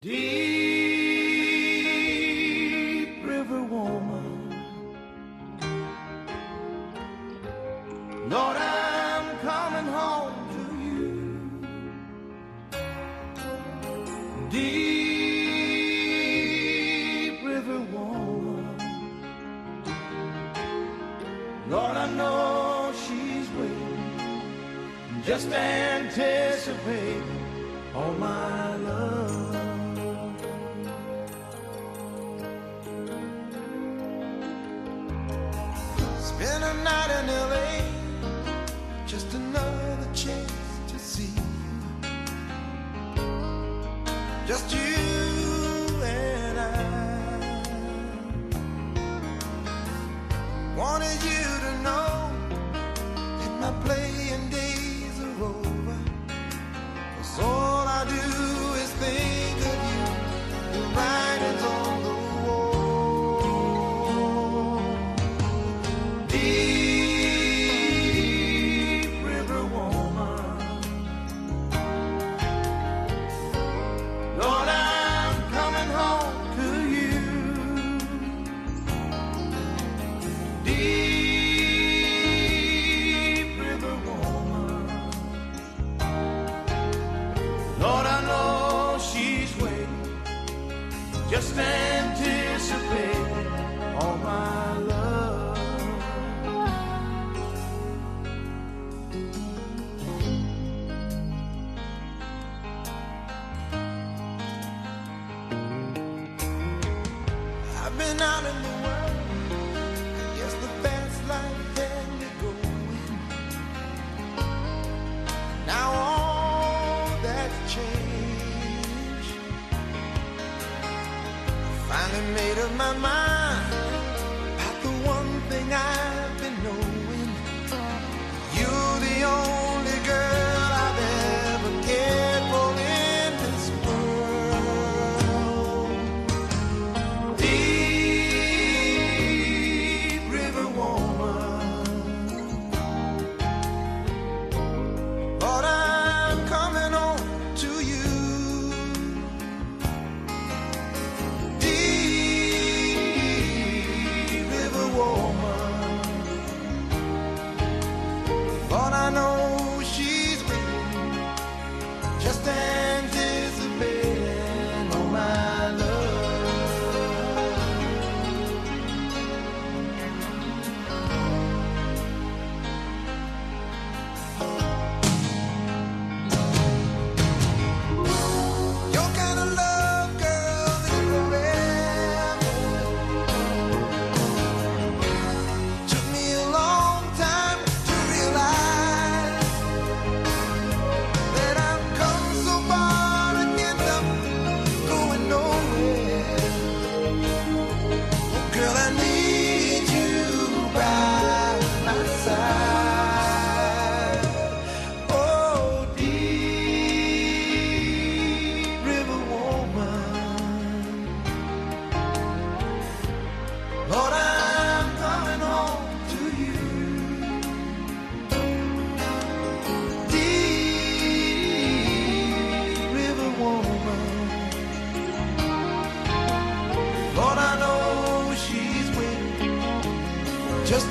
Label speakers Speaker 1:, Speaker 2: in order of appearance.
Speaker 1: Deep River woman, Lord, I'm coming home to you. Deep River woman, Lord, I know she's waiting, just anticipating all my love. Spend a night in LA, just another chance to see you. Just you and I. Wanted you to know that my playing days are over, 'cause all I do is think of you. The writing's on the wall. Deep River woman, Lord, I'm coming home to you. Deep River woman, Lord, I know she's waiting, just anticipating all my love. I've been out in the world, I guess the fast life had me going. Now all that's changed. I finally made up my mind about the one thing I've been knowing. You're the only girl I've ever cared for in this world. Deep River woman, Lord, I'm coming home to you. Deep River woman, Lord, I know she's waiting, just anticipating all my love. Your kind of love, girl, is forever. Took me a long time to realize that I've come so far to end up going nowhere. Oh, girl, I need you by my side. Oh, Deep River woman, Lord, I'm coming home to you. Deep River woman, Lord, I know she's waiting, just